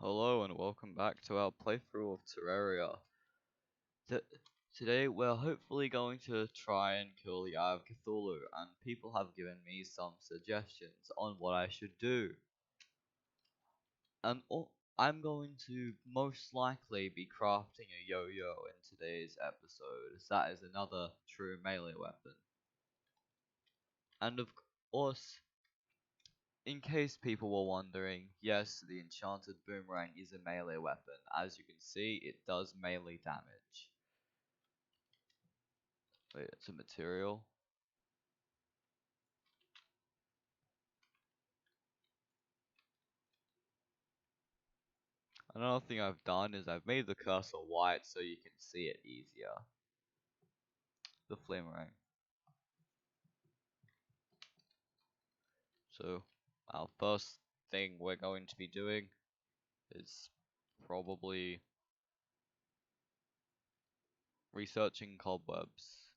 Hello and welcome back to our playthrough of Terraria. T Today we're hopefully going to try and kill the Eye of Cthulhu, and people have given me some suggestions on what I should do. And I'm going to most likely be crafting a yo-yo in today's episode, as that is another true melee weapon. And of course, in case people were wondering, yes, the enchanted boomerang is a melee weapon. As you can see, it does melee damage. Wait, it's a material. Another thing I've done is I've made the cursor white so you can see it easier. The flamerang. So, our first thing we're going to be doing is probably researching cobwebs,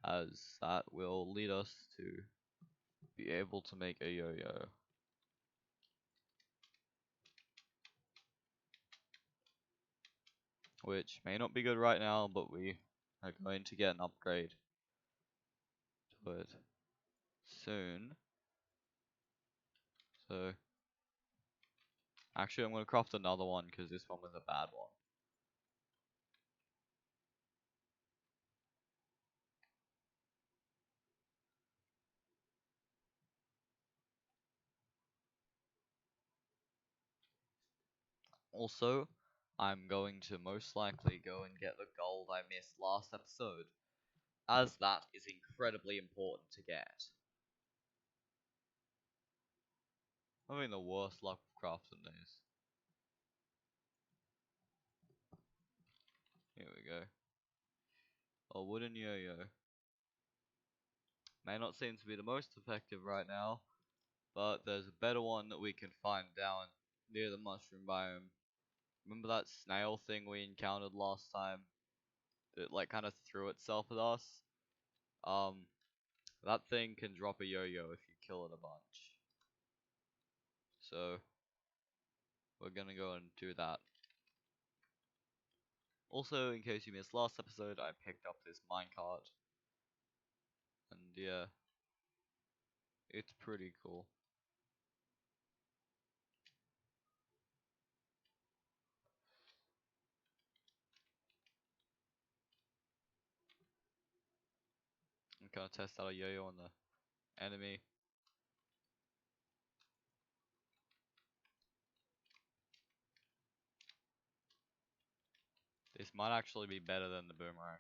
as that will lead us to be able to make a yo-yo. Which may not be good right now, but we are going to get an upgrade to it soon. So, actually I'm going to craft another one because this one was a bad one. Also, I'm going to most likely go and get the gold I missed last episode, as that is incredibly important to get. I'm having the worst luck with crafting these. Here we go. A wooden yo-yo. May not seem to be the most effective right now, but there's a better one that we can find down near the mushroom biome. Remember that snail thing we encountered last time? That like kind of threw itself at us? That thing can drop a yo-yo if you kill it a bunch. So, we're gonna go and do that. Also, in case you missed last episode, I picked up this minecart. And yeah, it's pretty cool. I'm gonna test out a yo-yo on the enemy. This might actually be better than the boomerang.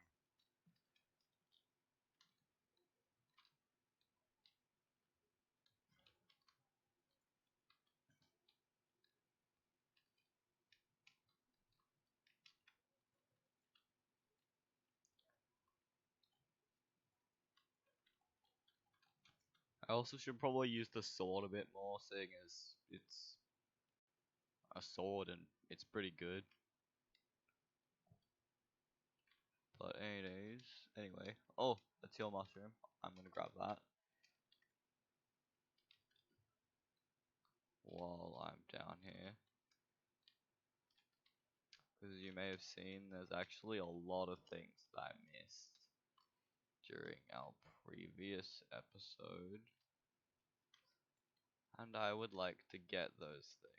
I also should probably use the sword a bit more, seeing as it's a sword and it's pretty good. But anyways, anyway. Oh, a teal mushroom. I'm gonna grab that. While I'm down here. Because you may have seen, there's actually a lot of things that I missed during our previous episode. And I would like to get those things.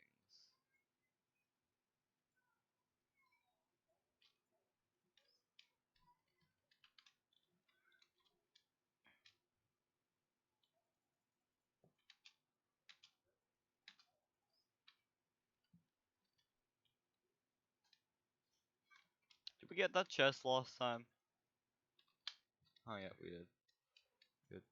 Did we get that chest last time? Oh yeah, we did. Good.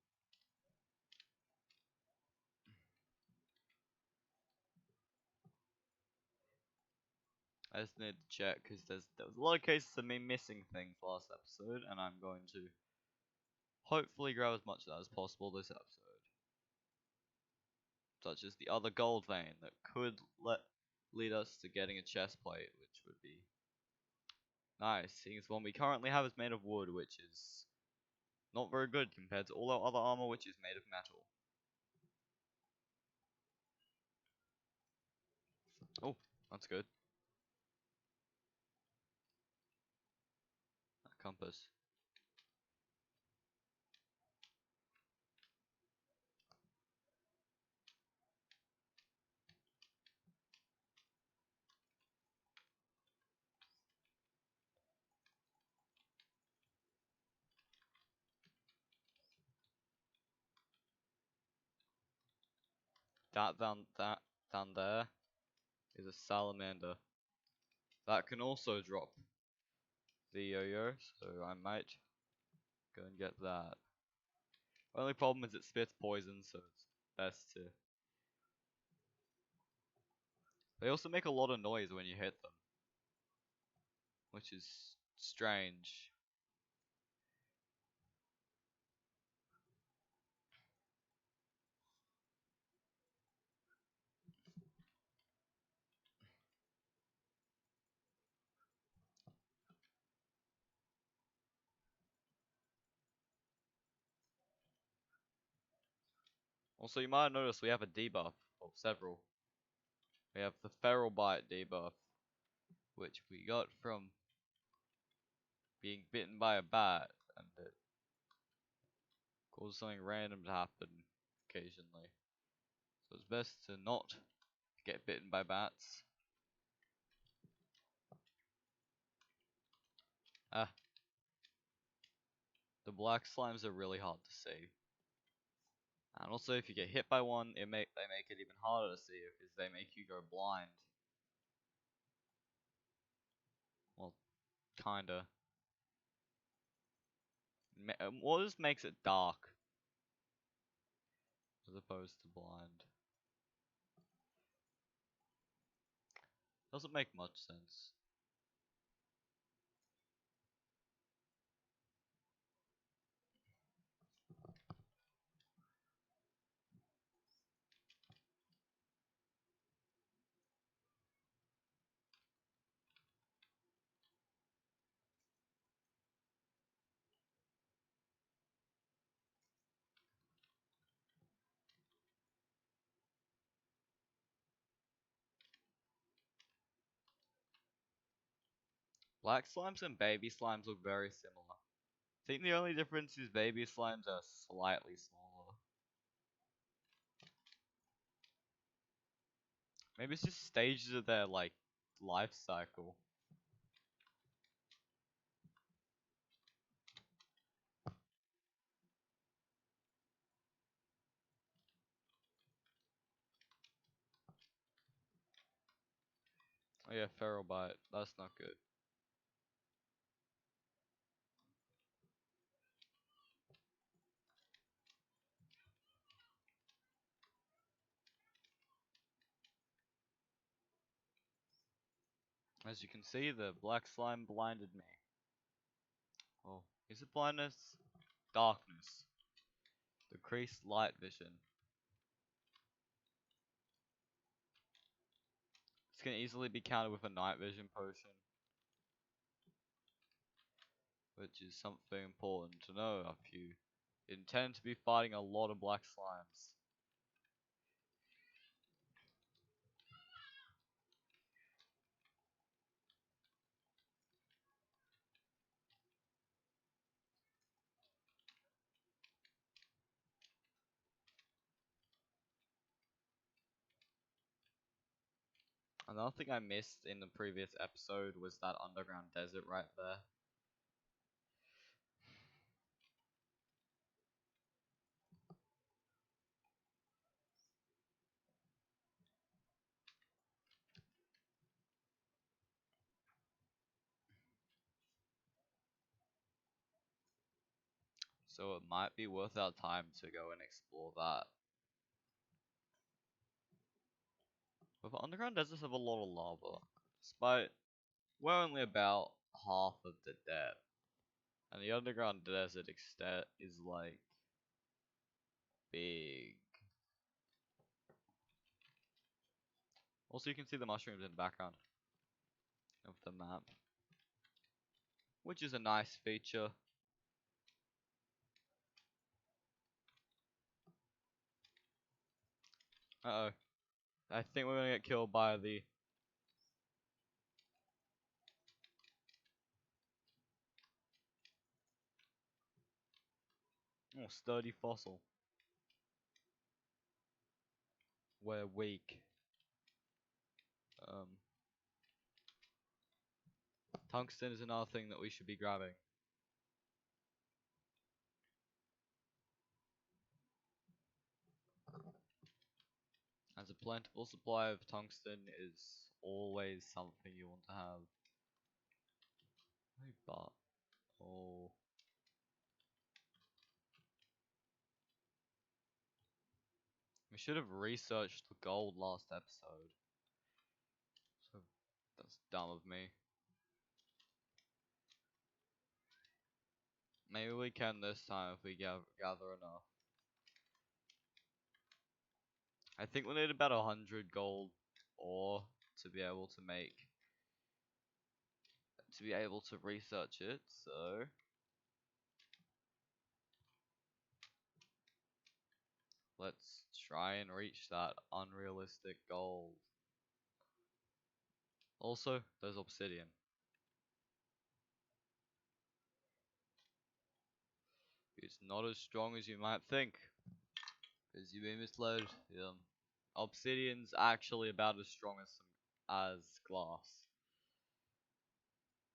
I just need to check because there was a lot of cases of me missing things last episode, and I'm going to hopefully grab as much of that as possible this episode. Such as the other gold vein that could lead us to getting a chest plate, which would be nice, seeing as the one we currently have is made of wood, which is not very good compared to all our other armor, which is made of metal. Oh, That's good. A compass. That down there is a salamander. That can also drop the yo-yo, so I might go and get that. Only problem is it spits poison, so it's best to... They also make a lot of noise when you hit them, which is strange. Also, you might have noticed we have a debuff, or several. We have the feral bite debuff, which we got from being bitten by a bat, and it causes something random to happen occasionally. So it's best to not get bitten by bats. Ah, the black slimes are really hard to see. And also, if you get hit by one, they make it even harder to see because they make you go blind. Well, kinda. Well, just makes it dark as opposed to blind. Doesn't make much sense. Black slimes and baby slimes look very similar. I think the only difference is baby slimes are slightly smaller. Maybe it's just stages of their like life cycle. Oh yeah, feral bite. That's not good. As you can see, the black slime blinded me. Oh, is it blindness? Darkness. Decreased light vision. This can easily be countered with a night vision potion, which is something important to know if you intend to be fighting a lot of black slimes. Another thing I missed in the previous episode was that underground desert right there. So it might be worth our time to go and explore that. But the underground deserts have a lot of lava, despite we're only about half of the depth. And the underground desert extent is like big. Also, you can see the mushrooms in the background of the map, which is a nice feature. Uh oh. I think we're gonna get killed by the Oh, sturdy fossil. We're weak. Um, Tungsten is another thing that we should be grabbing. As a plentiful supply of tungsten is always something you want to have. Hey, but oh, we should have researched the gold last episode. So that's dumb of me. Maybe we can this time if we gather enough. I think we need about 100 gold ore to be able to research it. So let's try and reach that unrealistic goal. Also, there's obsidian. It's not as strong as you might think, because you've been misled. Obsidian's actually about as strong as glass.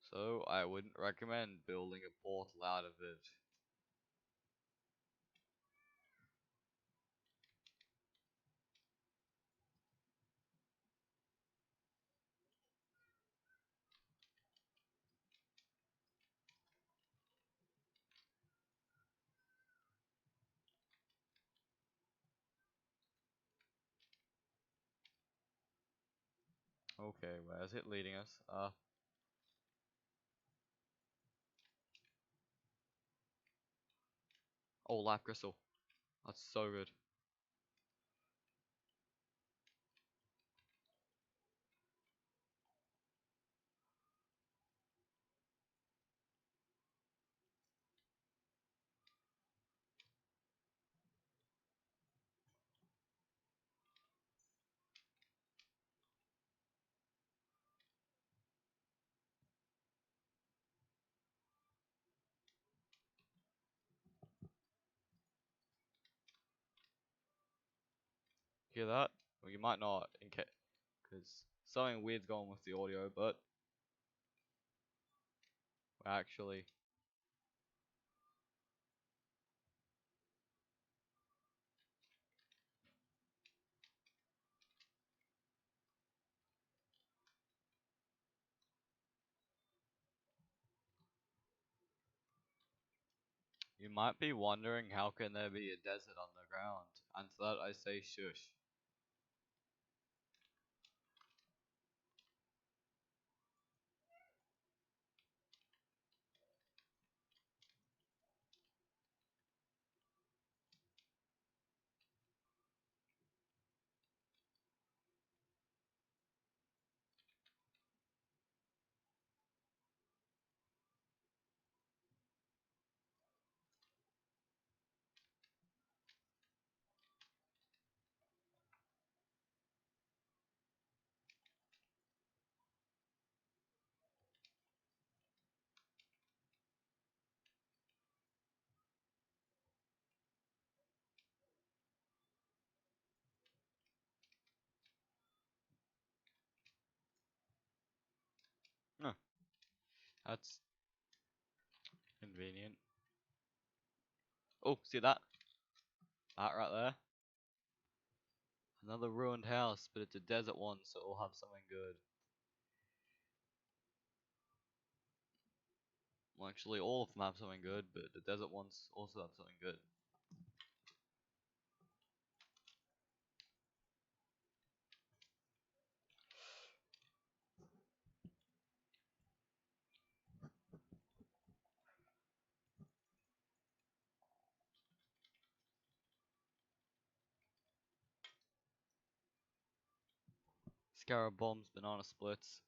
So I wouldn't recommend building a portal out of it. Okay, where is it leading us? Oh, life crystal. That's so good. Hear that? Well, you might not, because something weird's going with the audio, but actually, you might be wondering how can there be a desert underground, and to that I say shush. Huh, that's convenient. Oh, see that? That right there? Another ruined house, but it's a desert one, so it'll have something good. Well, actually, all of them have something good, but the desert ones also have something good. Scarab bombs, banana splits.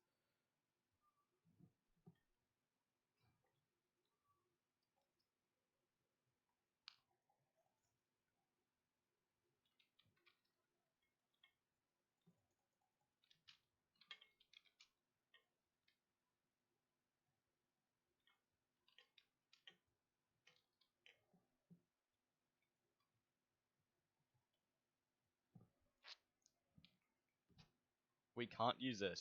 We can't use it.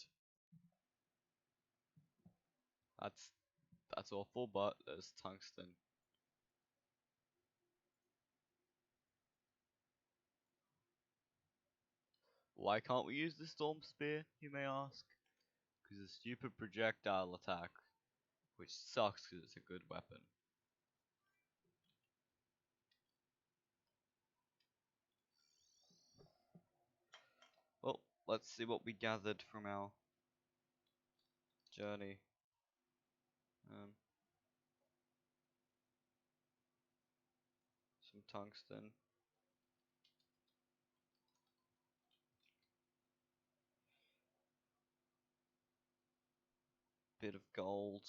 That's awful, but there's tungsten. Why can't we use the storm spear, you may ask? Because a stupid projectile attack, which sucks because it's a good weapon. Well, let's see what we gathered from our journey. Some tungsten. Bit of gold.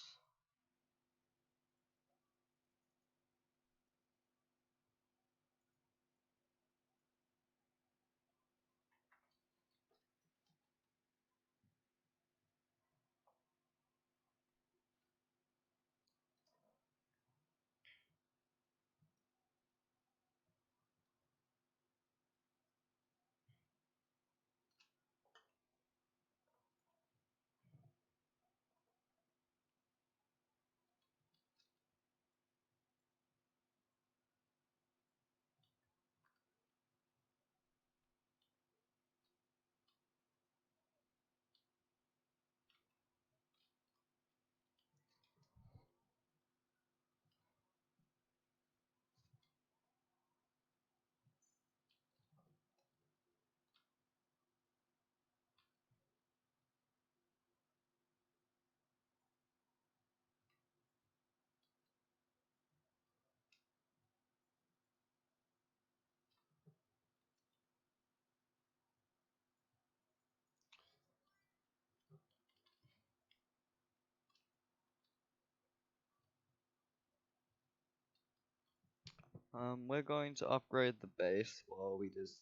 We're going to upgrade the base while we just,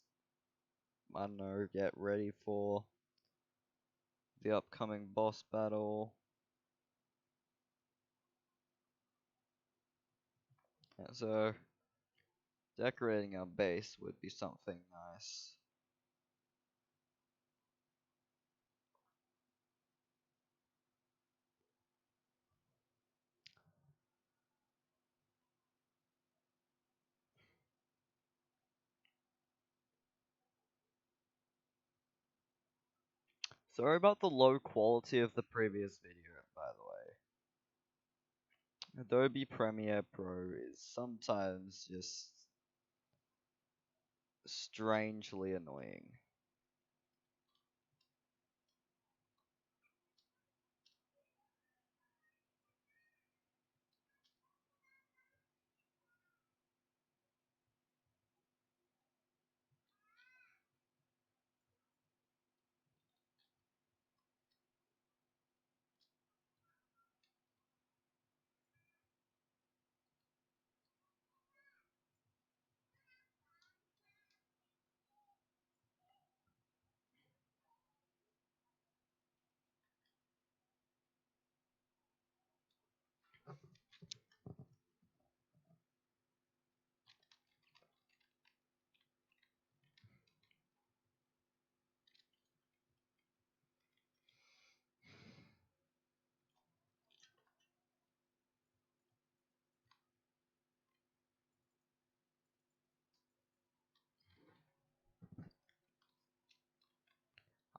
I don't know, get ready for the upcoming boss battle. Yeah, so, decorating our base would be something nice. Sorry about the low quality of the previous video, by the way. Adobe Premiere Pro is sometimes just strangely annoying.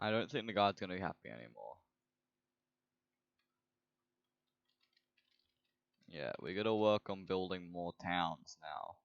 I don't think the guard's gonna be happy anymore. Yeah, we gotta work on building more towns now.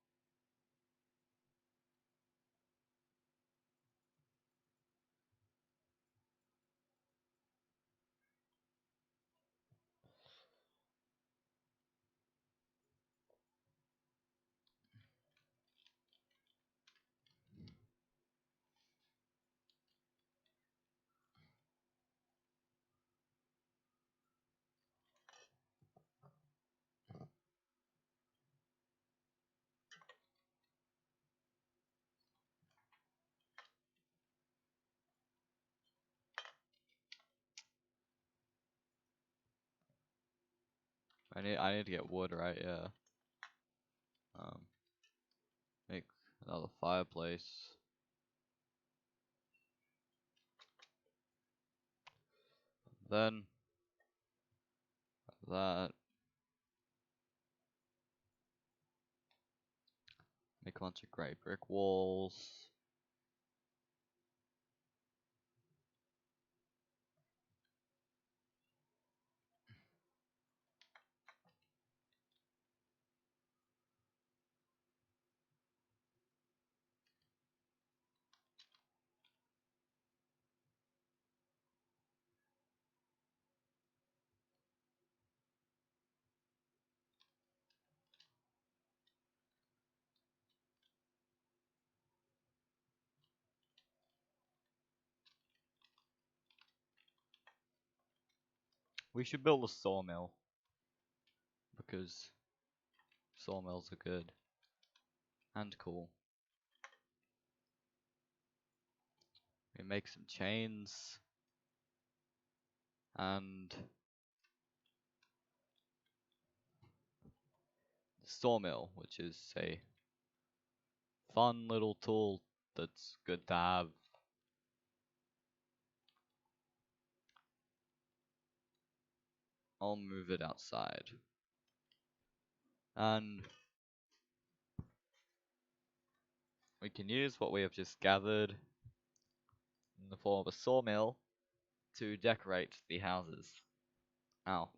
I need to get wood, right? Yeah. Um, make another fireplace. Then that make a bunch of grey brick walls. We should build a sawmill because sawmills are good and cool. We make some chains and sawmill, which is a fun little tool that's good to have. I'll move it outside. And we can use what we have just gathered in the form of a sawmill to decorate the houses. Ow.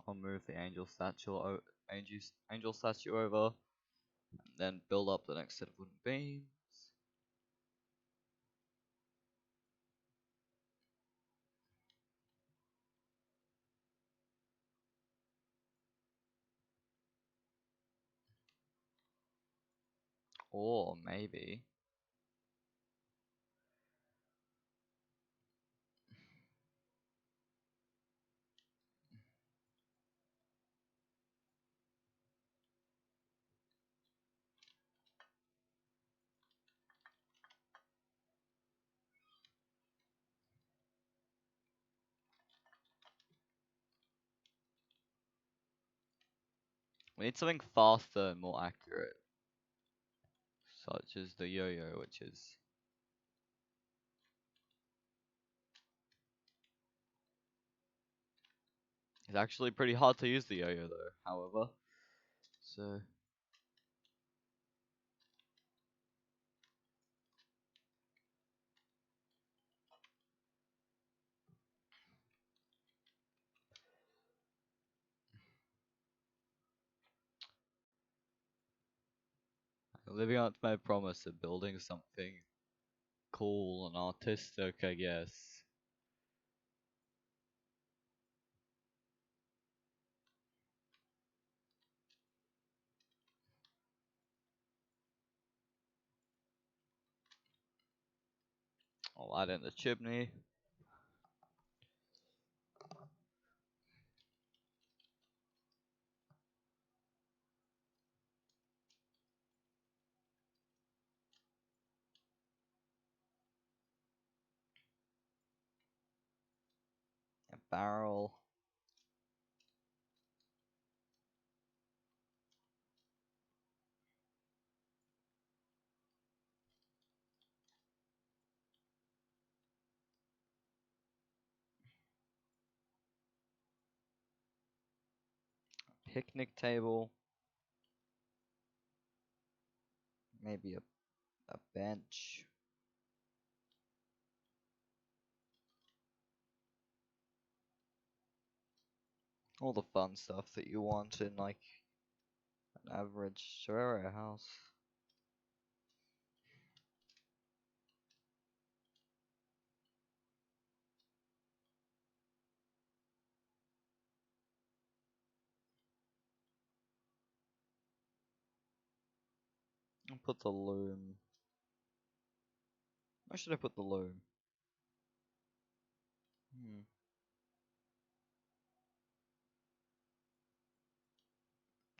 I'll move the angel statue over, and then build up the next set of wooden beams. Or maybe we need something faster and more accurate, such as the yo-yo, which is it's actually pretty hard to use the yo-yo though, however. So living up to my promise of building something cool and artistic, I guess. I'll add in the chimney. A barrel. Picnic table. Maybe a bench. All the fun stuff that you want in like an average Terraria house. Put the loom. Where should I put the loom?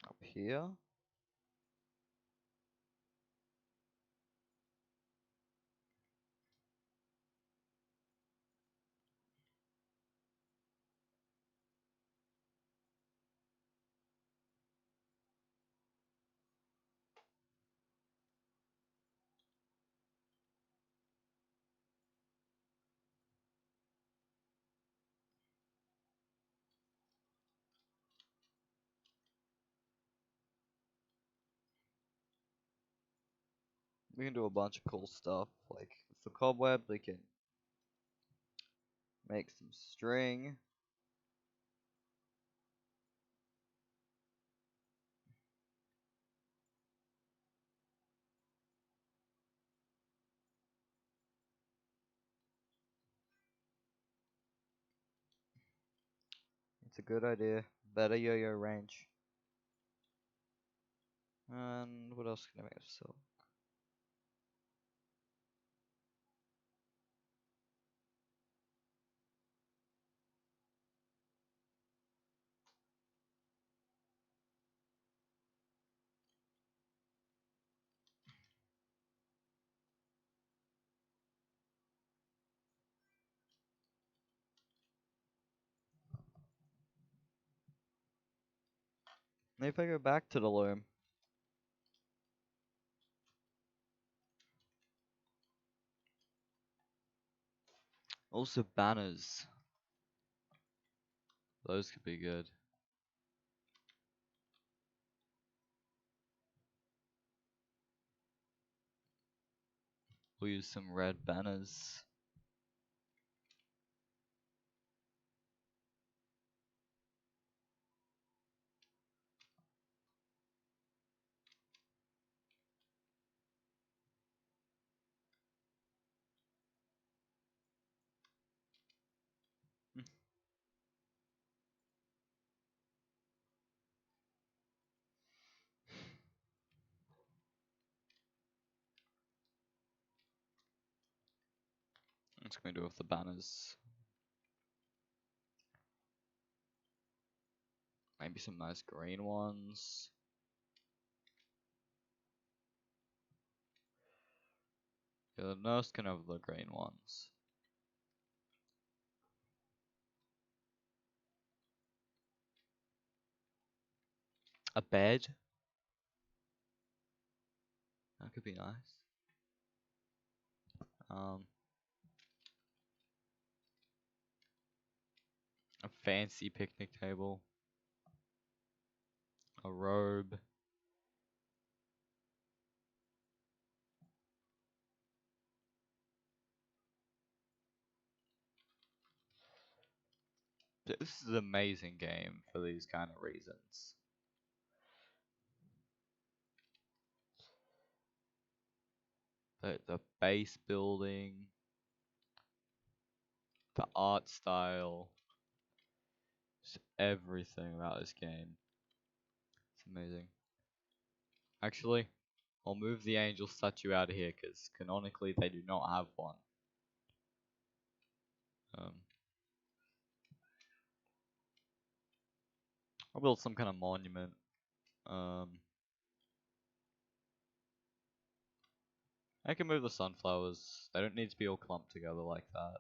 Up here? We can do a bunch of cool stuff. Like, with the cobweb, we can make some string. It's a good idea. Better yo-yo range. And what else can I make of silk? Maybe if I go back to the loom. Also banners. Those could be good. We'll use some red banners. What can we do with the banners? Maybe some nice green ones. Yeah, the nurse can have the green ones. A bed? That could be nice. A fancy picnic table. A robe. This is an amazing game for these kind of reasons. The base building, the art style, just everything about this game. It's amazing. Actually, I'll move the angel statue out of here because canonically they do not have one. I'll build some kind of monument. I can move the sunflowers. They don't need to be all clumped together like that.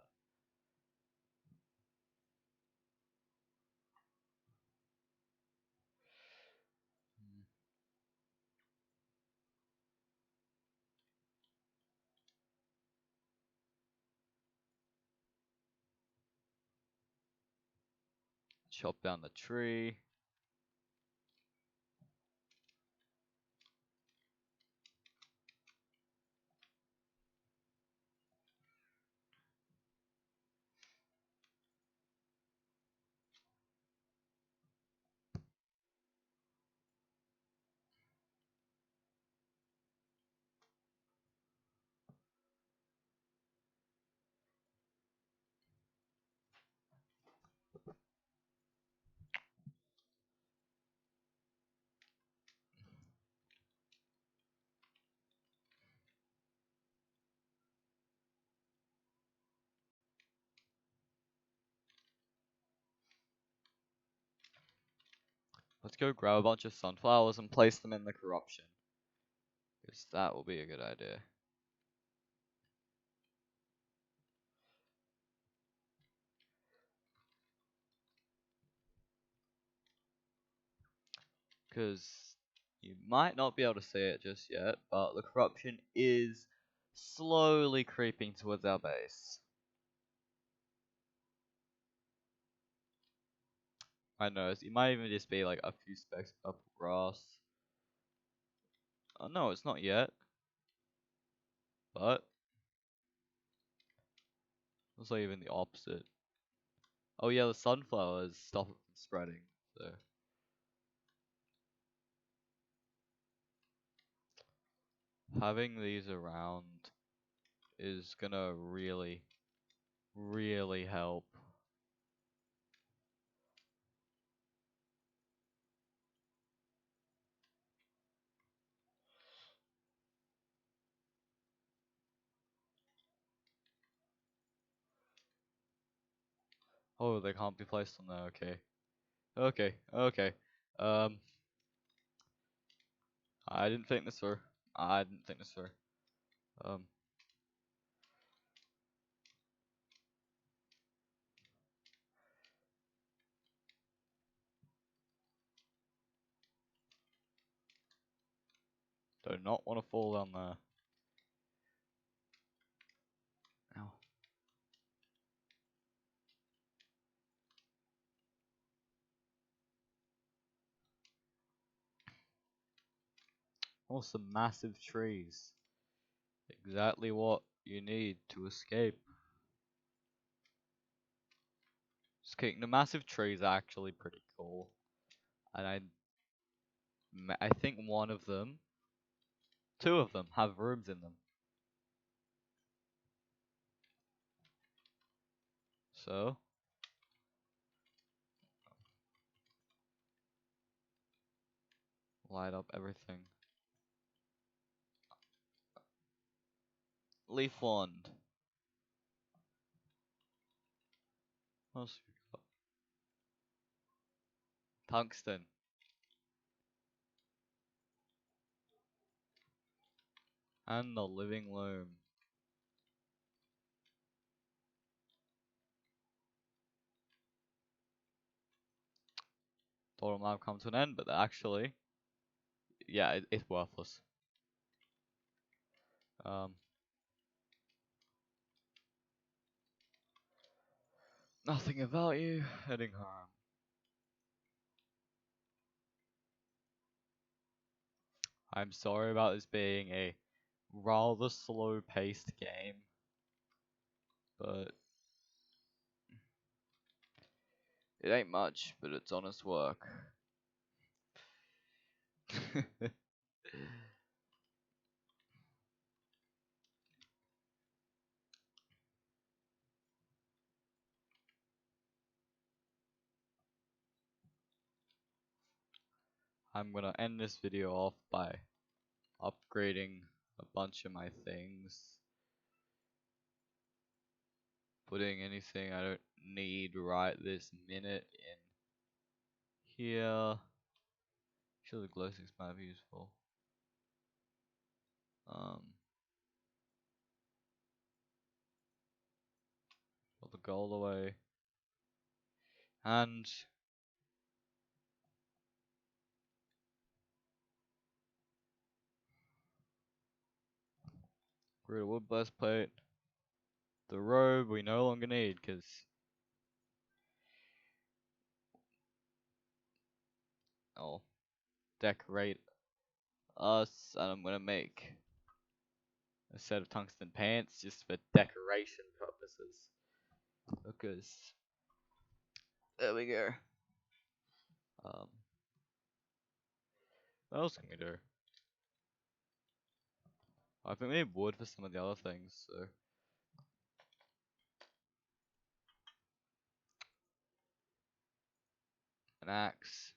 Chop down the tree. Let's go grab a bunch of sunflowers and place them in the corruption. Because that will be a good idea. Because you might not be able to see it just yet, but the corruption is slowly creeping towards our base. I know, it might even just be like a few specks of grass. Oh no, it's not yet. But it's like even the opposite. Oh yeah, the sunflowers stop it from spreading, so having these around is gonna really, really help. Oh, they can't be placed on there, okay. Okay. Um, I didn't think this through. I didn't think this through. Um, do not want to fall down there. Ow. Oh, some massive trees. Exactly what you need to escape. Just kidding. The massive trees are actually pretty cool. And I think one of them, two of them, have rooms in them. So, light up everything. Leaf wand. What else we got? Tungsten. And the living loom. Thought it might have come to an end, but actually, yeah, it's worthless. Um, Nothing of value. Heading home. I'm sorry about this being a rather slow-paced game, but it ain't much, but it's honest work. I'm gonna end this video off by upgrading a bunch of my things. Putting anything I don't need right this minute in here. Sure, the glow sticks might be useful. Put the gold away. And great wood breastplate. The robe we no longer need because I'll decorate us, and I'm gonna make a set of tungsten pants just for decoration purposes. Because there we go. Um, what else can we do? I think we need wood for some of the other things. So an axe.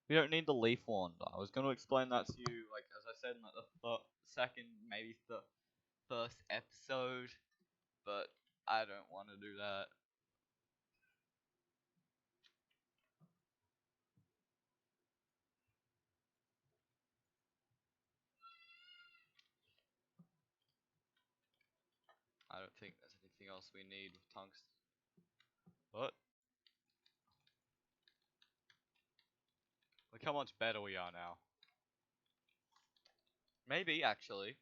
We don't need the leaf wand. I was going to explain that to you, like as I said in like the second, maybe the first episode, but I don't want to do that. I don't think there's anything else we need with tungsten. What? Look how much better we are now. Maybe, actually.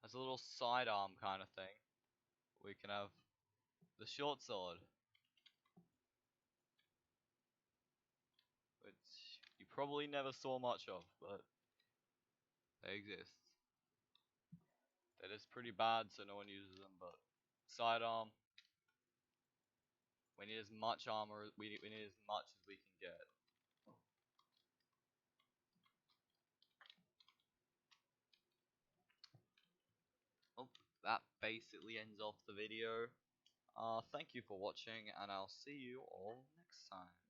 As a little sidearm kind of thing, we can have the short sword. Which you probably never saw much of, but they exist. That is pretty bad, so no one uses them, but sidearm. We need as much armor, we need as much as we can get. Oh, that basically ends off the video. Thank you for watching, and I'll see you all next time.